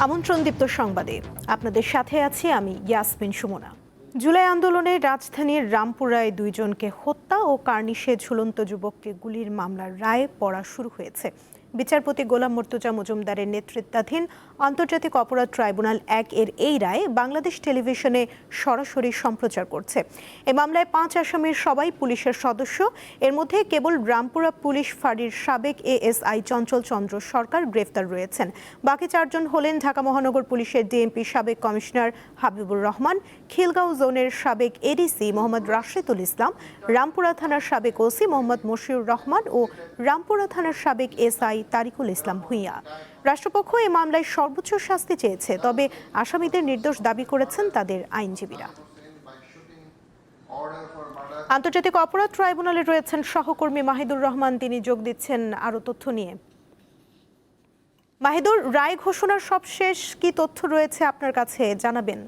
আমন্ত্রণদীপ্ত সংবাদে আপনাদের সাথে আছি আমি ইয়াসমিন সুমনা। জুলাই আন্দোলনে রাজধানীর রামপুরায় দুইজনকে হত্যা ও কার্নিশে ঝুলন্ত যুবককে গুলির মামলার রায় পড়া শুরু হয়েছে। বিচারপতি গোলাম মর্তুজা মজুমদারের নেতৃত্বাধীন আন্তর্জাতিক অপরাধ ট্রাইব্যুনাল ১ এর এই রায় বাংলাদেশ টেলিভিশনে সরাসরি সম্প্রচার করছে। এ মামলায় ৫ আসামির সবাই পুলিশের সদস্য। এর মধ্যে কেবল রামপুরা পুলিশ ফাঁড়ির সাবেক এএসআই চঞ্চল চন্দ্র সরকার গ্রেফতার রয়েছেন। বাকি ৪ জন হলেন ঢাকা মহানগর পুলিশের ডিএমপি সাবেক কমিশনার হাবিবুর রহমান, খিলগাঁও জোনের সাবেক এডিসি মোহাম্মদ রাশেদুল ইসলাম, রামপুরা থানার সাবেক ওসি মোহাম্মদ মশিউর রহমান ও রামপুরা থানার সাবেক এসআই তারিকুল ইসলাম ভূঁইয়া। রাষ্ট্রপক্ষ এই মামলায় সর্বোচ্চ শাস্তি চেয়েছে, তবে আসামিদের নির্দোষ দাবি করেছেন তাদের আইনজীবীরা। আন্তর্জাতিক অপরাধ ট্রাইব্যুনালে রয়েছেন সহকর্মী মাহিদুর রহমান, তিনি যোগ দিচ্ছেন আরো তথ্য নিয়ে। মাহিদুর, রায় ঘোষণার সবশেষ কি তথ্য রয়েছে আপনার কাছে জানাবেন?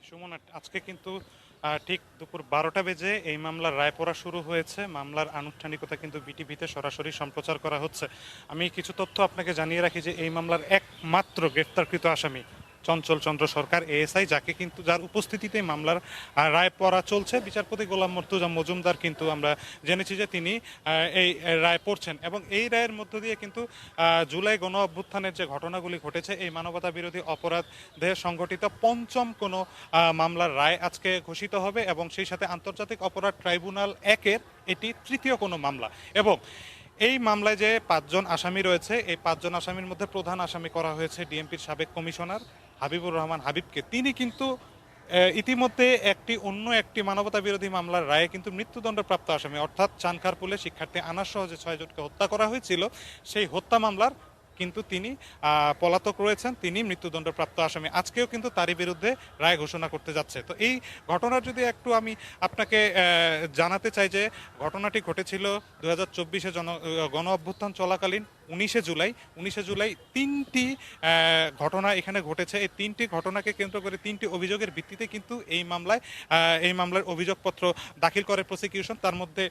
সুমনা, আজকে কিন্তু ঠিক দুপুর ১২টা বেজে এই মামলার রায় পড়া শুরু হয়েছে। মামলার আনুষ্ঠানিকতা কিন্তু বিটিভিতে সরাসরি সম্প্রচার করা হচ্ছে। আমি কিছু তথ্য আপনাকে জানিয়ে রাখি যে এই মামলার একমাত্র গ্রেফতারকৃত আসামি চঞ্চল চন্দ্র সরকার এএসআই, যার উপস্থিতিতে মামলার রায় পড়া চলছে। বিচারপতি গোলাম মর্তুজা মজুমদার কিন্তু আমরা জেনেছি যে তিনি এই রায় পড়ছেন, এবং এই রায়ের মধ্য দিয়ে কিন্তু জুলাই গণ অভ্যুত্থানের যে ঘটনাগুলি ঘটেছে, এই মানবতা বিরোধী অপরাধে সংঘটিত পঞ্চম কোনো মামলার রায় আজকে ঘোষিত হবে, এবং সেই সাথে আন্তর্জাতিক অপরাধ ট্রাইব্যুনাল ১-এর এটি তৃতীয় কোনো মামলা। এবং এই মামলায় যে ৫ জন আসামি রয়েছে, এই ৫ জন আসামির মধ্যে প্রধান আসামি করা হয়েছে ডিএমপির সাবেক কমিশনার হাবিবুর রহমান হাবিবকে। তিনি কিন্তু ইতিমধ্যে অন্য একটি মানবতা বিরোধী মামলার রায়ে কিন্তু মৃত্যুদণ্ডপ্রাপ্ত আসামি, অর্থাৎ চানখারপুলে শিক্ষার্থী আনাস সহ যে ৬ জনকে হত্যা করা হয়েছিল, সেই হত্যা মামলার কিন্তু তিনি পলাতক রয়েছেন, তিনি মৃত্যুদণ্ডপ্রাপ্ত আসামি। আজকেও কিন্তু তারই বিরুদ্ধে রায় ঘোষণা করতে যাচ্ছে। তো এই ঘটনার যদি একটু আমি আপনাকে জানাতে চাই যে ঘটনাটি ঘটেছিল ২০২৪-এ গণ অভ্যুত্থান চলাকালীন ১৯শে জুলাই ৩টি ঘটনা এখানে ঘটেছে। এই ৩টি ঘটনাকে কেন্দ্র করে ৩টি অভিযোগের ভিত্তিতে কিন্তু এই মামলার অভিযোগপত্র দাখিল করে প্রসিকিউশন। তার মধ্যে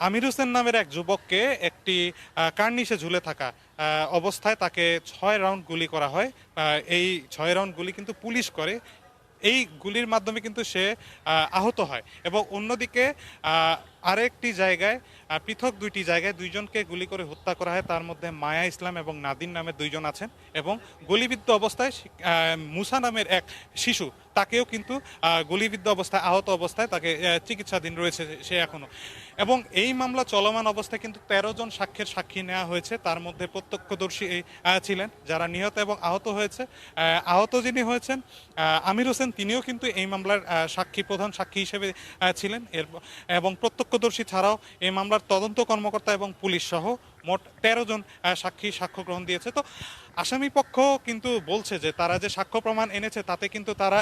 আমির হোসেন নামের এক যুবককে একটি কার্নিশে ঝুলে থাকা অবস্থায় তাকে ৬ রাউন্ড গুলি করা হয়। এই ৬ রাউন্ড গুলি কিন্তু পুলিশ করে। এই গুলির মাধ্যমে কিন্তু সে আহত হয়, এবং অন্যদিকে আরেকটি জায়গায় পৃথক ২টি জায়গায় ২ জনকে গুলি করে হত্যা করা হয়। তার মধ্যে মায়া ইসলাম এবং নাদিন নামের ২ জন আছেন, এবং গুলিবিদ্ধ অবস্থায় মুসা নামের এক শিশু, তাকেও কিন্তু গুলিবিদ্ধ অবস্থায় আহত অবস্থায় তাকে চিকিৎসাধীন রয়েছে সে এখনও। এবং এই মামলা চলমান অবস্থায় কিন্তু ১৩ জন সাক্ষী নেওয়া হয়েছে। তার মধ্যে প্রত্যক্ষদর্শী ছিলেন যারা নিহত এবং আহত হয়েছে। আহত যিনি হয়েছেন আমির হোসেন, তিনিও কিন্তু এই মামলার প্রধান সাক্ষী হিসেবে ছিলেন। এবং প্রত্যক্ষদর্শী ছাড়াও এই মামলার তদন্ত কর্মকর্তা এবং পুলিশ সহ মোট ১৩ জন সাক্ষ্য গ্রহণ দিয়েছে। তো আসামি পক্ষ কিন্তু বলছে যে তারা যে সাক্ষ্য প্রমাণ এনেছে তাতে কিন্তু তারা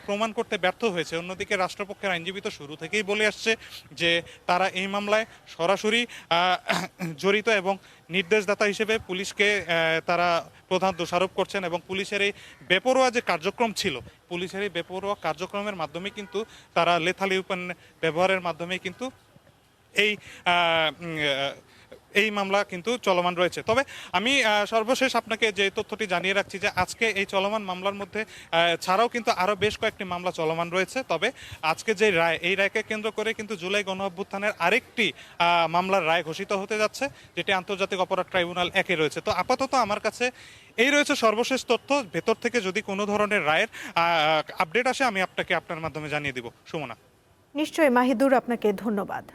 প্রমাণ করতে ব্যর্থ হয়েছে। অন্যদিকে রাষ্ট্রপক্ষের আইনজীবী তো শুরু থেকেই বলে আসছে যে তারা এই মামলায় সরাসরি জড়িত, এবং নির্দেশদাতা হিসেবে পুলিশকে তারা প্রধান দোষারোপ করছেন, এবং পুলিশের এই বেপরোয়া যে কার্যক্রম ছিল, পুলিশের এই বেপরোয়া কার্যক্রমের মাধ্যমে কিন্তু তারা লেথালি ওয়েপন ব্যবহারের মাধ্যমে কিন্তু এই মামলা কিন্তু চলমান রয়েছে। তবে আমি সর্বশেষ আপনাকে যে তথ্যটি জানিয়ে রাখছি যে আজকে এই চলমান মামলার মধ্যে ছাড়াও কিন্তু আরও বেশ কয়েকটি মামলা চলমান রয়েছে। তবে আজকে যে রায়, এই রায়কে কেন্দ্র করে কিন্তু জুলাই গণ অভ্যুত্থানের আরেকটি মামলার রায় ঘোষিত হতে যাচ্ছে, যেটি আন্তর্জাতিক অপরাধ ট্রাইব্যুনাল ১-এ রয়েছে। তো আপাতত আমার কাছে এই রয়েছে সর্বশেষ তথ্য। ভেতর থেকে যদি কোনো ধরনের রায়ের আপডেট আসে আমি আপনার মাধ্যমে জানিয়ে দিব। সুমনা। নিশ্চয়ই মাহিদুর, আপনাকে ধন্যবাদ।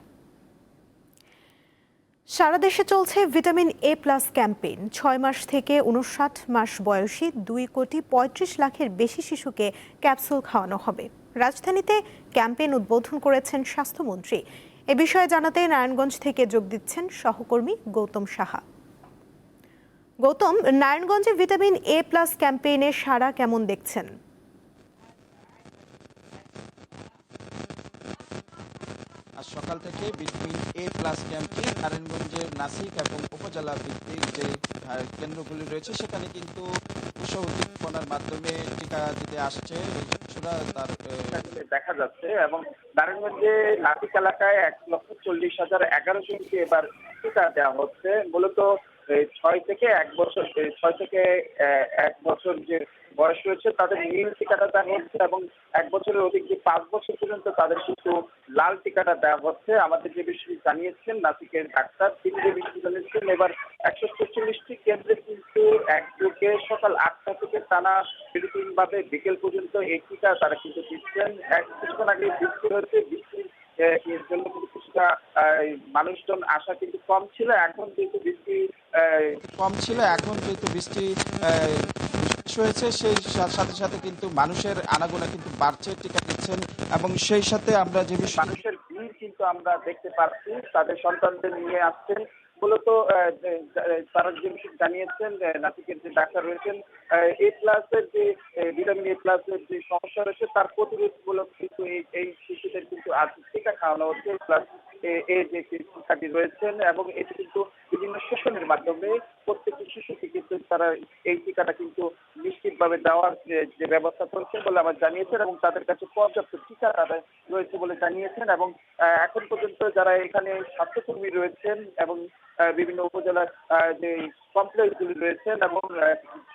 সারা দেশে চলছে ভিটামিন এ প্লাস ক্যাম্পেইন। ৬ মাস থেকে ৫৯ মাস বয়সী ২,৩৫,০০,০০০-এর বেশি শিশুকে ক্যাপসুল খাওয়ানো হবে। রাজধানীতে ক্যাম্পেইন উদ্বোধন করেছেন স্বাস্থ্যমন্ত্রী। এ বিষয়ে জানাতে নারায়ণগঞ্জ থেকে যোগ দিচ্ছেন সহকর্মী গৌতম সাহা। গৌতম, নারায়ণগঞ্জে ভিটামিন এ প্লাস ক্যাম্পেইনে সাড়া কেমন দেখছেন? সকাল থেকে ভিটামিন এ প্লাস ক্যাম্পে নারায়ণগঞ্জের নাসিক এবং উপজেলা ভিত্তিক যে কেন্দ্রগুলি রয়েছে সেখানে কিন্তু উৎস উদ্দীপনার মাধ্যমে টিকা দিতে আসছে শিশুরা, তার দেখা যাচ্ছে। এবং নারায়ণগঞ্জে নাসিক এলাকায় ১,৪০,১১ জনকে এবার টিকা দেওয়া হচ্ছে। মূলত ছয় থেকে 1 বছর যে বয়স রয়েছে তাদের নীল টিকাটা দেওয়া হচ্ছে, এবং 1 বছরের অধিক যে 5 বছর পর্যন্ত তাদের কিন্তু লাল টিকাটা দেওয়া হচ্ছে। আমাদের যে বিষয়টি জানিয়েছেন নাসিকের ডাক্তার, তিনি যে বিষয়টি জানিয়েছেন, এবার 146টি কেন্দ্রে কিন্তু একযোগে সকাল 8টা থেকে টানা বিরতিহীনভাবে বিকেল পর্যন্ত এই টিকা তারা কিন্তু দিচ্ছেন। কিছুক্ষণ আগে বৃষ্টি হয়েছে, বৃষ্টির এর জন্য কিন্তু কিছুটা মানুষজন আসা কিন্তু কম ছিল। এখন যেহেতু বৃষ্টি শেষ হয়েছে, সেই সাথে সাথে কিন্তু মানুষের আনাগোনা কিন্তু বাড়ছে, টিকা দিচ্ছেন, এবং সেই সাথে আমরা যে বিষয় মানুষের ভিড় কিন্তু আমরা দেখতে পাচ্ছি, তাদের সন্তানদের নিয়ে আসছেন। মূলত তারা যে বিষয় জানিয়েছেন, নাসিকের যে ডাক্তার রয়েছেন, এ প্লাসের যে ভিটামিন এ প্লাসের যে সমস্যা রয়েছে তার প্রতিরোধমূলক কিন্তু এই শিশুদের কিন্তু আজ টিকা খাওয়ানো হচ্ছে। প্লাস এই যে টিকাটি রয়েছেন, এবং এটি কিন্তু বিভিন্ন সেশনের মাধ্যমে প্রত্যেকটি শিশুকে কিন্তু তারা এই টিকাটা কিন্তু নিশ্চিতভাবে দেওয়ার যে ব্যবস্থা করছেন বলে আমার জানিয়েছেন, এবং তাদের কাছে পর্যাপ্ত টিকা তাদের রয়েছে বলে জানিয়েছেন। এবং এখন পর্যন্ত যারা এখানে স্বাস্থ্যকর্মী রয়েছেন এবং বিভিন্ন উপজেলার যে কমপ্লেক্সগুলি রয়েছেন এবং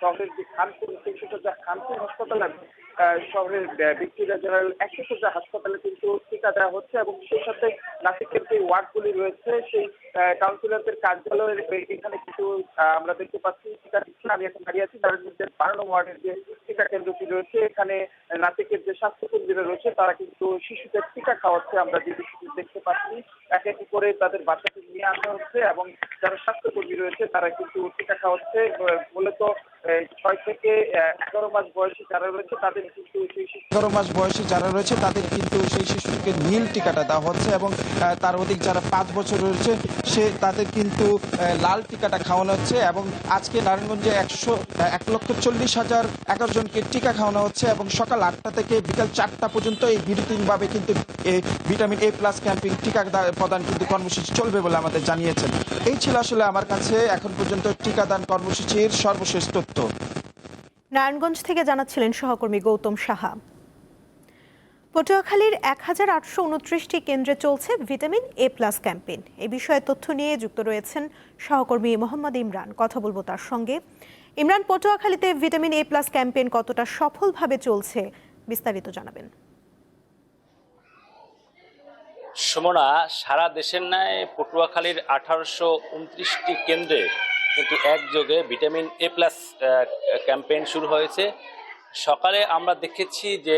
শহরের যে খানপুর হাসপাতাল এবং শহরের ভিক্টোরিয়া জেনারেল 100 হাসপাতালে কিন্তু টিকা দেওয়া হচ্ছে, এবং সেই সাথে নাসিকের যে ওয়ার্ডগুলি রয়েছে সেই কাউন্সিলরদের কার্যালয়ের এখানে কিন্তু আমরা দেখতে পাচ্ছি টিকা দিচ্ছেন। আমি এখন দাঁড়িয়ে আছি নারায়ণগঞ্জের 12 নং ওয়ার্ডের যে টিকা কেন্দ্রটি রয়েছে, এখানে নাসিকের যে স্বাস্থ্যকর্মীরা রয়েছে তারা কিন্তু শিশুদের টিকা খাওয়াচ্ছে। আমরা যে বিষয়টি দেখতে পাচ্ছি, এক এক করে তাদের বাচ্চাকে নিয়ে আসা হচ্ছে, এবং যারা স্বাস্থ্যকর্মী রয়েছে তারা কিন্তু টিকা খাওয়াচ্ছে। মূলত 6 থেকে 11 মাস বয়সী যারা রয়েছে তাদের কিন্তু 11 মাস বয়সী যারা রয়েছে তাদের কিন্তু সেই শিশুকে নীল টিকাটা দেওয়া হচ্ছে, এবং তার অধিক যারা 5 বছর রয়েছে তাদের কিন্তু লাল টিকাটা খাওয়ানো হচ্ছে। এবং আজকে নারায়ণগঞ্জে 1,40,011 জনকে টিকা খাওয়ানো হচ্ছে, এবং সকাল 8টা থেকে বিকাল 4টা পর্যন্ত এই বিরতিহীনভাবে কিন্তু এই ভিটামিন এ প্লাস ক্যাম্পিং টিকা প্রদান কিন্তু কর্মসূচি চলবে বলে আমাদের জানিয়েছেন। এই ছিল আসলে আমার কাছে এখন পর্যন্ত টিকাদান কর্মসূচির সর্বশেষ তথ্য। নারায়ণগঞ্জ থেকে জানাচ্ছিলেন সহকর্মী গৌতম সাহা। পটুয়াখালীর 1,829টি কেন্দ্রে চলছে ভিটামিন এ প্লাস ক্যাম্পেইন। এ বিষয়ে তথ্য নিয়ে যুক্ত রয়েছেন সহকর্মী মোহাম্মদ ইমরান। কথা বলবো তার সঙ্গে। ইমরান, পটুয়াখালীতে ভিটামিন এ প্লাস ক্যাম্পেইন কতটা সফলভাবে চলছে বিস্তারিত জানাবেন। সুমনা, সারা দেশের ন্যায় পটুয়াখালীর 1829টি কেন্দ্রে কিন্তু একযোগে ভিটামিন এ প্লাস ক্যাম্পেইন শুরু হয়েছে। সকালে আমরা দেখেছি যে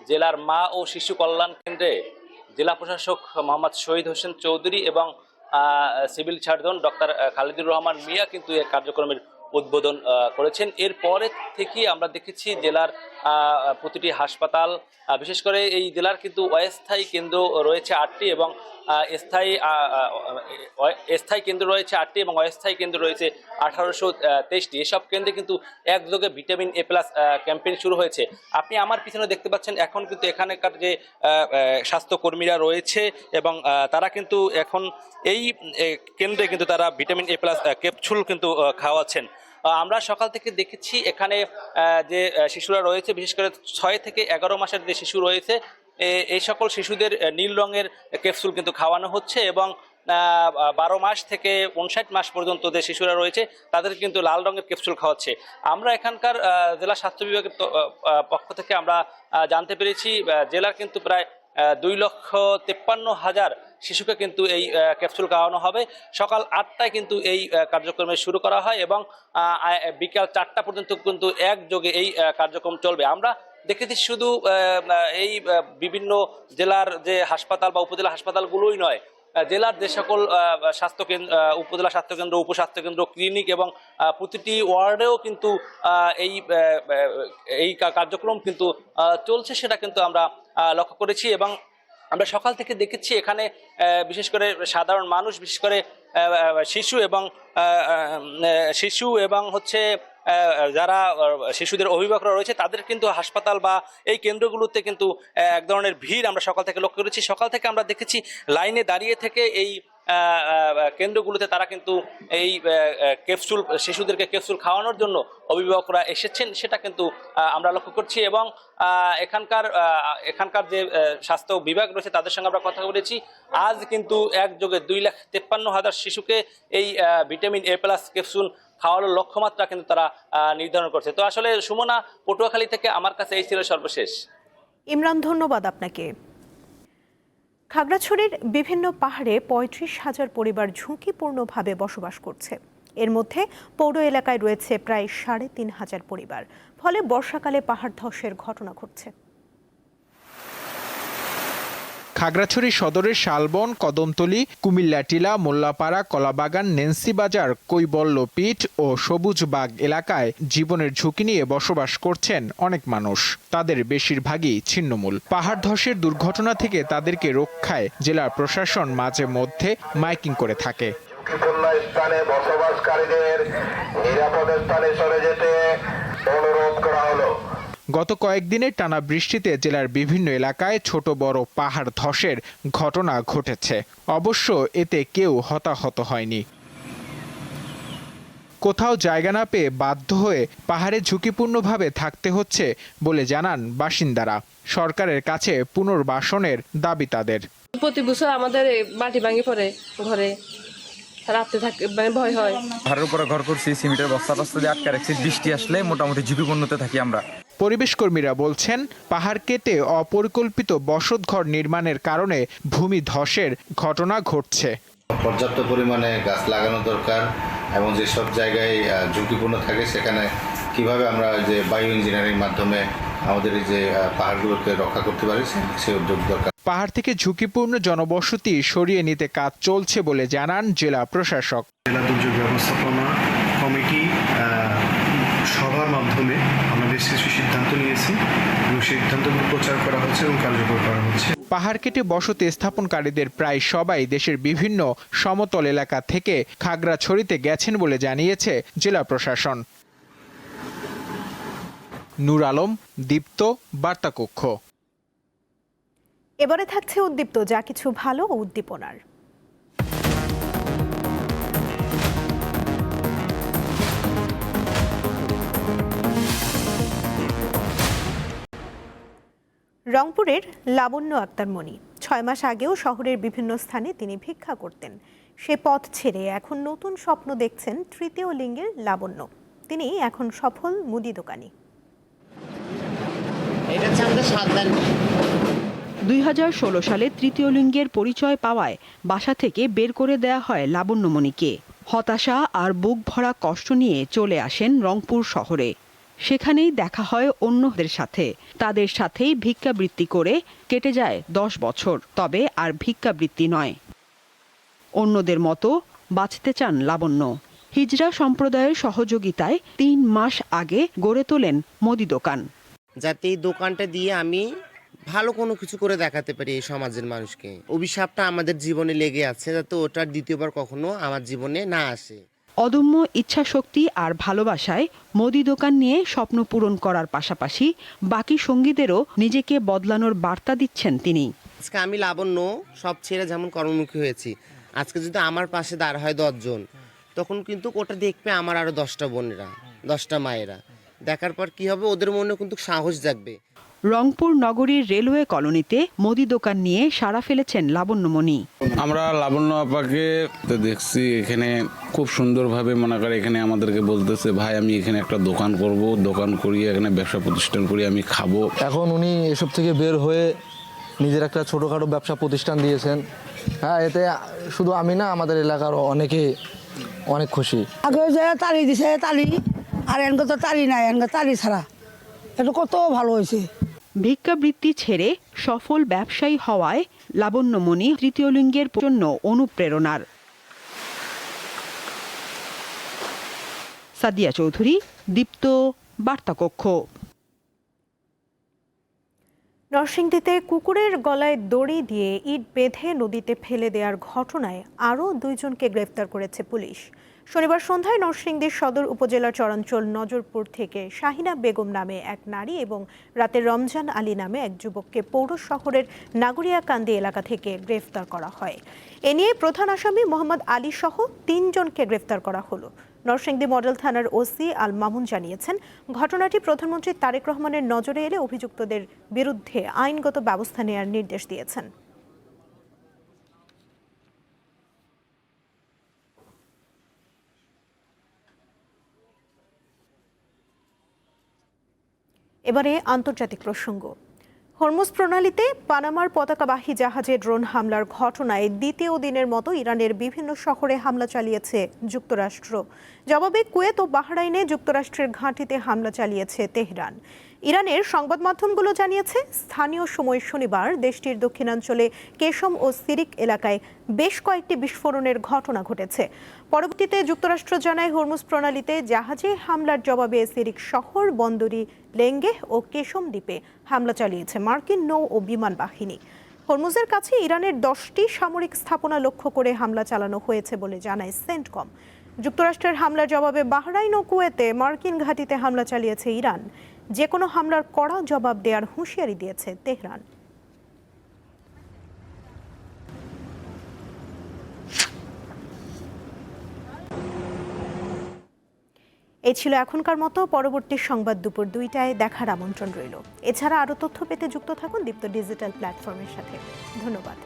জেলার মা ও শিশু কল্যাণ কেন্দ্রে জেলা প্রশাসক মোহাম্মদ শহীদ হোসেন চৌধুরী এবং civil surgeon doctor Khalidur Rahman মিয়া কিন্তু এই কার্যক্রমের উদ্বোধন করেছেন। এরপরে থেকেই আমরা দেখেছি জেলার প্রতিটি হাসপাতাল, বিশেষ করে এই জেলার কিন্তু অস্থায়ী কেন্দ্র রয়েছে 8টি এবং স্থায়ী কেন্দ্র রয়েছে 8টি এবং অস্থায়ী কেন্দ্র রয়েছে 1823টি। এসব কেন্দ্রে কিন্তু একযোগে ভিটামিন এ প্লাস ক্যাম্পেইন শুরু হয়েছে। আপনি আমার পিছনে দেখতে পাচ্ছেন এখন কিন্তু এখানকার যে স্বাস্থ্যকর্মীরা রয়েছে এবং তারা কিন্তু এখন এই কেন্দ্রে কিন্তু তারা ভিটামিন এ প্লাস ক্যাপসুল কিন্তু খাওয়াচ্ছেন। আমরা সকাল থেকে দেখেছি এখানে যে শিশুরা রয়েছে, বিশেষ করে 6 থেকে 11 মাসের যে শিশু রয়েছে, এই সকল শিশুদের নীল রঙের ক্যাপসুল কিন্তু খাওয়ানো হচ্ছে, এবং 12 মাস থেকে 59 মাস পর্যন্ত যে শিশুরা রয়েছে তাদের কিন্তু লাল রঙের ক্যাপসুল খাওয়াচ্ছে। আমরা এখানকার জেলা স্বাস্থ্য বিভাগের পক্ষ থেকে আমরা জানতে পেরেছি জেলার কিন্তু প্রায় 2,53,000 শিশুকে কিন্তু এই ক্যাপসুল খাওয়ানো হবে। সকাল 8টায় কিন্তু এই কার্যক্রমে শুরু করা হয় এবং বিকাল 4টা পর্যন্ত কিন্তু একযোগে এই কার্যক্রম চলবে। আমরা দেখেছি শুধু এই বিভিন্ন জেলার যে হাসপাতাল বা উপজেলা হাসপাতালগুলোই নয়, জেলার যে সকল স্বাস্থ্যকেন্দ্র, উপজেলা স্বাস্থ্যকেন্দ্র, উপস্বাস্থ্যকেন্দ্র, ক্লিনিক এবং প্রতিটি ওয়ার্ডেও কিন্তু এই কার্যক্রম কিন্তু চলছে, সেটা কিন্তু আমরা লক্ষ্য করেছি। এবং আমরা সকাল থেকে দেখেছি এখানে বিশেষ করে সাধারণ মানুষ, বিশেষ করে শিশু এবং হচ্ছে যারা শিশুদের অভিভাবকরা রয়েছে তাদের কিন্তু হাসপাতাল বা এই কেন্দ্রগুলোতে কিন্তু এক ধরনের ভিড় আমরা সকাল থেকে লক্ষ্য করেছি। সকাল থেকে আমরা দেখেছি লাইনে দাঁড়িয়ে থেকে এই কেন্দ্রগুলোতে তারা কিন্তু এই ক্যাপসুল শিশুদেরকে ক্যাপসুল খাওয়ানোর জন্য অভিভাবকরা এসেছেন, সেটা কিন্তু আমরা লক্ষ্য করছি। এবং এখানকার যে স্বাস্থ্য বিভাগ রয়েছে তাদের সঙ্গে আমরা কথা বলেছি। আজ কিন্তু একযোগে 2,53,000 শিশুকে এই ভিটামিন A+ ক্যাপসুল খাওয়ানোর লক্ষ্যমাত্রা কিন্তু তারা নির্ধারণ করছে। তো আসলে সুমনা, পটুয়াখালী থেকে আমার কাছে এই ছিল সর্বশেষ। ইমরান, ধন্যবাদ আপনাকে। খাগড়াছড়ির বিভিন্ন পাহাড়ে 35,000 পরিবার ঝুঁকিপূর্ণভাবে বসবাস করছে। এর মধ্যে পৌর এলাকায় রয়েছে প্রায় 3,500 পরিবার। ফলে বর্ষাকালে পাহাড় ধসের ঘটনা ঘটছে। খাগড়াছড়ি সদরের শালবন, কদমতলী, কুমিল্লাটিলা, মোল্লাপাড়া, কলাবাগান, নেন্সিবাজার, কৈবল্যপীঠ ও সবুজবাগ এলাকায় জীবনের ঝুঁকি নিয়ে বসবাস করছেন অনেক মানুষ। তাদের বেশিরভাগই ছিন্নমূল। পাহাড় ধসের দুর্ঘটনা থেকে তাদেরকে রক্ষায় জেলা প্রশাসন মাঝে মধ্যে মাইকিং করে থাকে। ঝুঁকিপূর্ণ স্থানে বসবাসকারীদের নিরাপদ স্থানে সরে যেতে অনুরোধ করা হলো। গত কয়েকদিনের টানা বৃষ্টিতে জেলার বিভিন্ন এলাকায় ছোট বড় পাহাড় ধসের ঘটনা ঘটেছে। অবশ্য এতে কেউ হতাহত হয়নি। কোথাও জায়গা না পেয়ে বাধ্য হয়ে পাহাড়ে ঝুঁকিপূর্ণভাবে থাকতে হচ্ছে বলে জানান বাসিন্দারা। সরকারের কাছে পুনর্বাসনের দাবি তাদের। প্রতি বছর আমাদের মাটি ভাঙি পড়ে, ঘরে রাতে থাকে, ভয় হয়। পাহাড়ের উপরে ঘর করছি, সিমেন্টের বস্তা টস্তা দিয়ে আটকে রাখছি। বৃষ্টি আসলে মোটামুটি ঝুঁকিপূর্ণতে থাকি আমরা। পরিবেশ কর্মীরা বলছেন, পাহাড় কেটে অপরিকল্পিত বসতঘর নির্মাণের কারণে ভূমি ধসের ঘটনা ঘটছে। পর্যাপ্ত পরিমাণে গাছ লাগানো দরকার এবং যেসব জায়গায় ঝুঁকিপূর্ণ থাকে সেখানে কিভাবে আমরা যে বায়ো ইঞ্জিনিয়ারিং মাধ্যমে আমাদের এই যে পাহাড়গুলোকে রক্ষা করতে পারি সেই উদ্যোগ দরকার। পাহাড় থেকে ঝুঁকিপূর্ণ জনবসতি সরিয়ে নিতে কাজ চলছে বলে জানান জেলা প্রশাসক। জেলা দুর্যোগ ব্যবস্থাপনা কমিটি সভার মাধ্যমে আমরা বেশ কিছু সিদ্ধান্ত নিয়েছি এবং সিদ্ধান্তগুলো প্রচার করা হচ্ছে এবং কার্যকর করা হচ্ছে। পাহাড় কেটে বসতি স্থাপনকারীদের প্রায় সবাই দেশের বিভিন্ন সমতল এলাকা থেকে খাগড়াছড়িতে গেছেন বলে জানিয়েছে জেলা প্রশাসন। নূর আলম, দীপ্ত, বার্তাকক্ষ। এবারে থাকছে উদ্দীপ্ত যা কিছু ভালো ও উদ্দীপনার। রংপুরের লাবণ্য আক্তার মনি 6 মাস আগেও শহরের বিভিন্ন স্থানে তিনি ভিক্ষা করতেন। সে পথ ছেড়ে এখন নতুন স্বপ্ন দেখছেন তৃতীয় লিঙ্গের লাবণ্য। তিনি এখন সফল মুদি দোকানি। 2016 সালে তৃতীয় লিঙ্গের পরিচয় পাওয়ায় বাসা থেকে বের করে দেয়া হয় লাবণ্যমণিকে। হতাশা আর বুক ভরা কষ্ট নিয়ে চলে আসেন রংপুর শহরে। সেখানেই দেখা হয় অন্যদের সাথে। তাদের সাথেই ভিক্ষাবৃত্তি করে কেটে যায় 10 বছর। তবে আর ভিক্ষাবৃত্তি নয়, অন্যদের মতো বাঁচতে চান লাবণ্য। হিজড়া সম্প্রদায়ের সহযোগিতায় 3 মাস আগে গড়ে তোলেন মুদি দোকান, যাতে এই দোকানটা দিয়ে আমি ভালো কোনো কিছু করে দেখাতে পারি এই সমাজের মানুষকে। অভিশাপটা আমাদের জীবনে লেগে আছে, যাতে ওটার দ্বিতীয়বার কখনো আমার জীবনে না আসে। অদম্য ইচ্ছাশক্তি আর ভালোবাসায় মুদি দোকান নিয়ে স্বপ্ন পূরণ করার পাশাপাশি বাকি সঙ্গীদেরও নিজেকে বদলানোর বার্তা দিচ্ছেন তিনি। আজকে আমি লাবণ্য সব ছেড়ে যেমন কর্মমুখী হয়েছি, আজকে যদি আমার পাশে দাঁড় হয় 10 জন, তখন কিন্তু ওটা দেখবে আমার আরো 10টা বোনেরা, 10টা মায়েরা। দেখার পর কি হবে, ওদের মনে কিন্তু সাহস জাগবে। রংপুর নগরীর রেলওয়ে কলোনিতে মুদি দোকান নিয়ে সাড়া ফেলেছেন লাবণ্যমণি। আমরা লাবণ্য আপাকে দেখছি এখানে খুব সুন্দরভাবে, মনে করে এখানে আমাদেরকে বলতেছে, ভাই আমি এখানে একটা দোকান করব, দোকান করিয়ে এখানে ব্যবসা প্রতিষ্ঠান করি আমি খাবো। এখন উনি এসব থেকে বের হয়ে নিজের একটা ছোটোখাটো ব্যবসা প্রতিষ্ঠান দিয়েছেন। হ্যাঁ, এতে শুধু আমি না, আমাদের এলাকার অনেকে অনেক খুশি। আগে যে তালি দিছে তালি, আর এনকে তো তালি নাই, এনকে তালি ছাড়া এটা কত ভালো হয়েছে। ভিক্ষাবৃত্তি ছেড়ে সফল ব্যবসায়ী হওয়ায় লাবণ্যমণি তৃতীয় লিঙ্গের জন্য অনুপ্রেরণার। সাদিয়া চৌধুরী, দীপ্ত, বার্তাকক্ষ। নরসিংদীতে কুকুরের গলায় দড়ি দিয়ে ইট বেঁধে নদীতে ফেলে দেওয়ার ঘটনায় আরও 2 জনকে গ্রেফতার করেছে পুলিশ। শনিবার সন্ধ্যায় নরসিংদী সদর উপজেলার চরাঞ্চল নজরপুর থেকে শাহিনা বেগম নামে এক নারী এবং রাতে রমজান আলী নামে এক যুবককে পৌর শহরের নাগরিয়াকান্দি এলাকা থেকে গ্রেফতার করা হয়। এ নিয়ে প্রধান আসামি মোহাম্মদ আলী সহ 3 জনকে গ্রেফতার করা হলো। নরসিংদী মডেল থানার ওসি আল মামুন জানিয়েছেন, ঘটনাটি প্রধানমন্ত্রী তারেক রহমানের নজরে এলে অভিযুক্তদের বিরুদ্ধে আইনগত ব্যবস্থা নেওয়ার নির্দেশ দিয়েছেন। এবারে আন্তর্জাতিক প্রসঙ্গ। হরমুজ প্রণালীতে পানামার পতাকাবাহী জাহাজে ড্রোন হামলার ঘটনায় দ্বিতীয় দিনের মতো ইরানের বিভিন্ন শহরে হামলা চালিয়েছে যুক্তরাষ্ট্র। জবাবে কুয়েত ও বাহরাইনে যুক্তরাষ্ট্রের ঘাঁটিতে হামলা চালিয়েছে তেহরান। ইরানের সংবাদ মাধ্যমগুলো জানিয়েছে, স্থানীয় সময় শনিবার দেশটির দক্ষিণাঞ্চলে কেশম ও সিরিক এলাকায় বেশ কয়েকটি বিস্ফোরণের ঘটনা ঘটেছে। পরবর্তীতে যুক্তরাষ্ট্র জানায়, হরমুজ প্রণালীতে জাহাজে হামলার জবাবে সিরিক শহর, বন্দরী লেঙ্গেহ ও কেশম দ্বীপে হামলা চালিয়েছে মার্কিন নৌ ও বিমান বাহিনী। হরমুজের কাছে ইরানের 10টি সামরিক স্থাপনা লক্ষ্য করে হামলা চালানো হয়েছে বলে জানায় সেন্টকম। যুক্তরাষ্ট্রের হামলার জবাবে বাহরাইন ও কুয়েতে মার্কিন ঘাঁটিতে হামলা চালিয়েছে ইরান। যে কোনো হামলার কড়া জবাব দেওয়ার হুঁশিয়ারি দিয়েছে তেহরান। এই ছিল এখনকার মতো। পরবর্তী সংবাদ দুপুর 2টায় দেখার আমন্ত্রণ রইল। এছাড়া আরও তথ্য পেতে যুক্ত থাকুন দীপ্ত ডিজিটাল প্ল্যাটফর্মের সাথে। ধন্যবাদ।